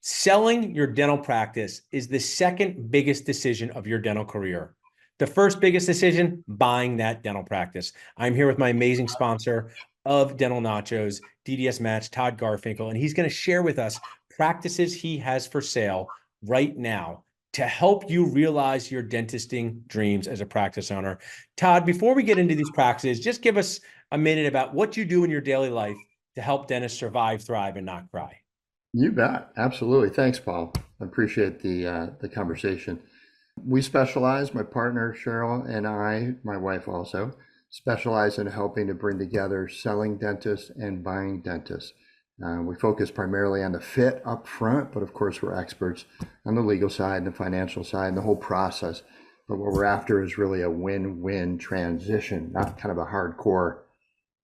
Selling your dental practice is the second biggest decision of your dental career. The first biggest decision, buying that dental practice. I'm here with my amazing sponsor of Dental Nachos, DDSmatch, Todd Garfinkel, and he's going to share with us practices he has for sale right now to help you realize your dentisting dreams as a practice owner. Todd, before we get into these practices, just give us a minute about what you do in your daily life to help dentists survive, thrive, and not cry. You bet. Absolutely. Thanks, Paul. I appreciate the conversation. We specialize, my partner Cheryl and I, my wife also, specialize in helping to bring together selling dentists and buying dentists. We focus primarily on the fit up front, but of course we're experts on the legal side and the financial side and the whole process. But what we're after is really a win-win transition, not kind of a hardcore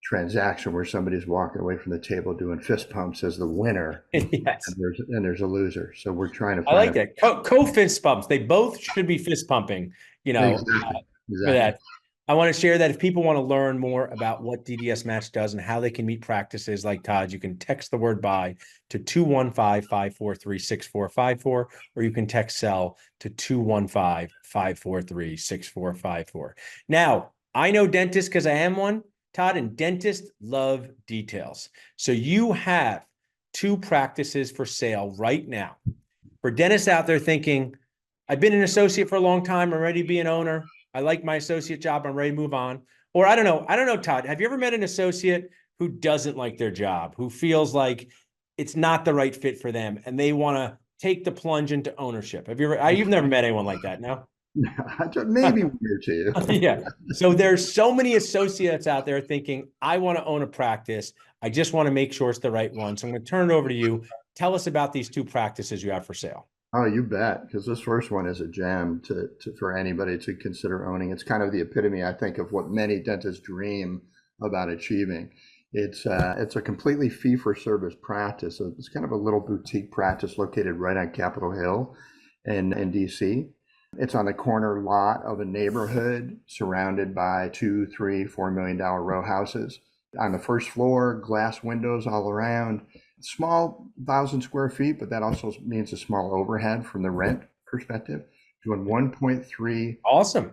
transaction where somebody's walking away from the table doing fist pumps as the winner Yes. and there's a loser. So we're trying to I find like a that. Co-fist bumps. They both should be fist pumping, exactly, for exactly. that. I want to share that if people want to learn more about what DDSmatch does and how they can meet practices like Todd, you can text the word buy to 215-543-6454, or you can text sell to 215-543-6454. Now, I know dentists because I am one, Todd, and dentists love details. So you have two practices for sale right now. For dentists out there thinking, I've been an associate for a long time, I'm ready to be an owner. I like my associate job, I'm ready to move on. Or I don't know, Todd, have you ever met an associate who doesn't like their job, who feels like it's not the right fit for them and they want to take the plunge into ownership? You've never met anyone like that, no? Maybe one or two. Yeah. So there's so many associates out there thinking, I want to own a practice. I just want to make sure it's the right one. So I'm going to turn it over to you. Tell us about these two practices you have for sale. Oh, you bet. Because this first one is a gem for anybody to consider owning. It's kind of the epitome, I think, of what many dentists dream about achieving. It's a completely fee-for-service practice. So it's kind of a little boutique practice located right on Capitol Hill in DC. It's on the corner lot of a neighborhood surrounded by two, three, $4 million row houses. On the first floor, glass windows all around. Small 1,000 square feet, but that also means a small overhead from the rent perspective. Doing 1.3 Awesome.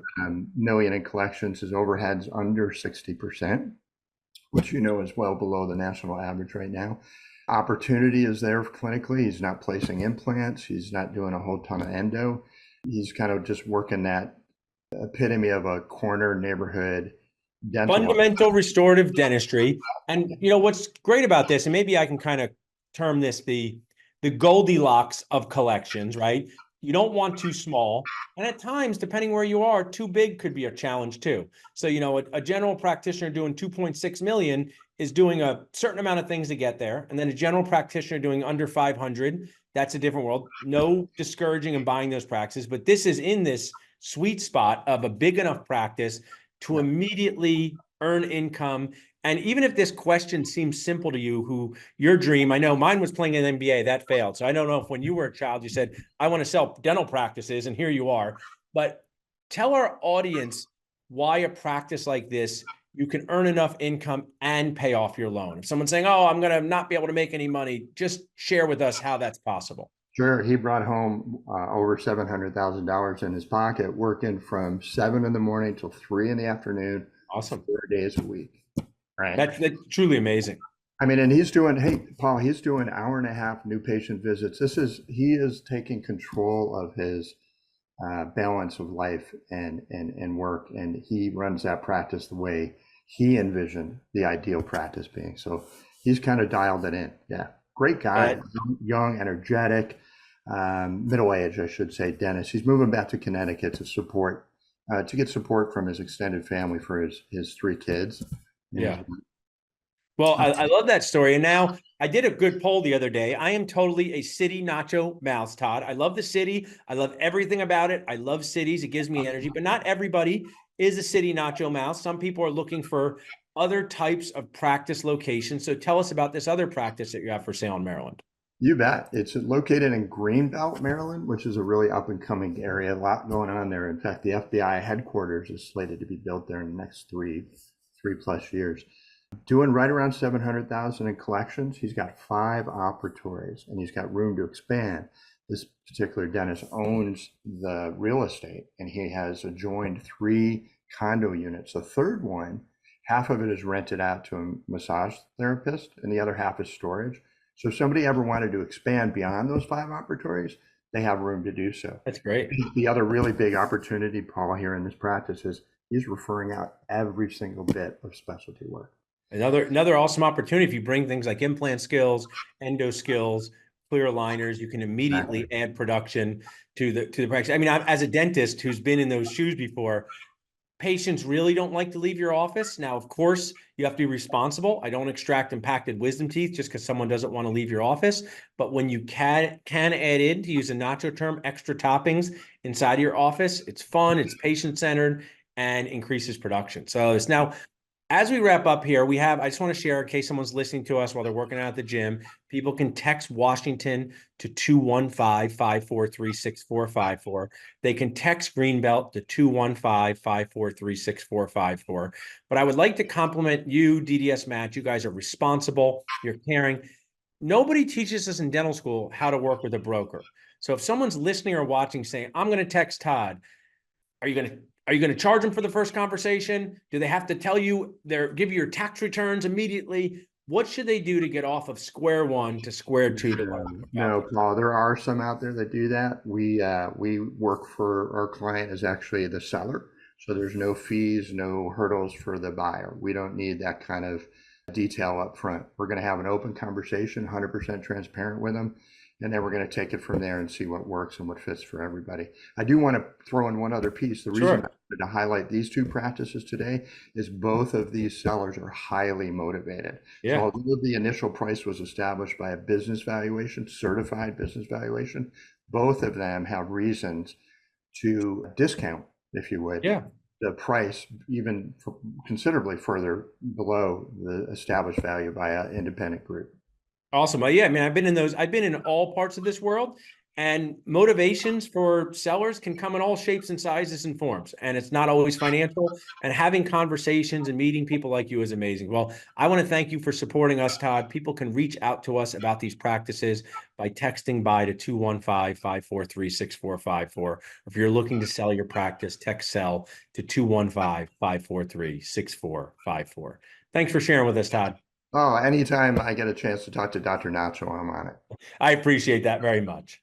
million in collections. His overhead's under 60%, which you know is well below the national average right now. Opportunity is there clinically. He's not placing implants. He's not doing a whole ton of endo. He's kind of just working that epitome of a corner neighborhood dental. Fundamental restorative dentistry. And what's great about this, and maybe I can kind of term this the Goldilocks of collections, right? You don't want too small. And at times, depending where you are, too big could be a challenge too. So, a general practitioner doing 2.6 million is doing a certain amount of things to get there. And then a general practitioner doing under 500, that's a different world. No discouraging and buying those practices, but this is in this sweet spot of a big enough practice to immediately earn income. And even if this question seems simple to you, who your dream, I know mine was playing in NBA, that failed. So I don't know if when you were a child, you said, I want to sell dental practices, and here you are. But tell our audience why a practice like this, you can earn enough income and pay off your loan. If someone's saying, oh, I'm going to not be able to make any money, just share with us how that's possible. Sure, he brought home over $700,000 in his pocket, working from 7 in the morning till 3 in the afternoon, Awesome. 4 days a week. Right. That's truly amazing. I mean, and he's doing, hey, Paul, he's doing hour and a half new patient visits. He is taking control of his balance of life and work, and he runs that practice the way he envisioned the ideal practice being. So he's kind of dialed it in. Yeah, great guy, young, energetic, middle age, I should say, dentist. He's moving back to Connecticut to get support from his extended family for his three kids. Yeah. Well, I love that story. And now I did a good poll the other day. I am totally a city nacho mouse, Todd. I love the city. I love everything about it. I love cities. It gives me energy, but not everybody is a city nacho mouse. Some people are looking for other types of practice locations. So tell us about this other practice that you have for sale in Maryland. You bet. It's located in Greenbelt, Maryland, which is a really up and coming area. A lot going on there. In fact, the FBI headquarters is slated to be built there in the next three plus years. doing right around 700,000 in collections. He's got 5 operatories and he's got room to expand. This particular dentist owns the real estate and he has adjoined 3 condo units. The third one, half of it is rented out to a massage therapist and the other half is storage. So if somebody ever wanted to expand beyond those 5 operatories, they have room to do so. That's great. The other really big opportunity, Paul, here in this practice is he's referring out every single bit of specialty work. Another awesome opportunity. If you bring things like implant skills, endo skills, clear aligners, you can immediately Exactly. add production to the practice. I mean, as a dentist who's been in those shoes before, patients really don't like to leave your office. Now, of course, you have to be responsible. I don't extract impacted wisdom teeth just because someone doesn't want to leave your office. But when you can add in, to use a nacho term, extra toppings inside of your office, it's fun, it's patient-centered, and increases production. So it's now, as we wrap up here, I just want to share in case someone's listening to us while they're working out at the gym, people can text Washington to 215-543-6454. They can text Greenbelt to 215-543-6454. But I would like to compliment you, DDSmatch. You guys are responsible. You're caring. Nobody teaches us in dental school how to work with a broker. So if someone's listening or watching saying, I'm going to text Todd, are you going to charge them for the first conversation? Do they have to tell you give you your tax returns immediately? What should they do to get off of square one to square two to what I'm about No, Paul, there are some out there that do that. We work for our client is actually the seller. So there's no fees, no hurdles for the buyer. We don't need that kind of detail up front. We're going to have an open conversation, 100% transparent with them. And then we're going to take it from there and see what works and what fits for everybody. I do want to throw in one other piece. The reason I wanted to highlight these 2 practices today is both of these sellers are highly motivated. Yeah. So although the initial price was established by a business valuation, certified business valuation, both of them have reasons to discount, if you would, Yeah. the price even considerably further below the established value by an independent group. Awesome. Yeah, I mean, I've been in all parts of this world, and motivations for sellers can come in all shapes and sizes and forms. And it's not always financial. And having conversations and meeting people like you is amazing. Well, I want to thank you for supporting us, Todd. People can reach out to us about these practices by texting by to 215-543-6454. If you're looking to sell your practice, text sell to 215-543-6454. Thanks for sharing with us, Todd. Oh, anytime I get a chance to talk to Dr. Nacho, I'm on it. I appreciate that very much.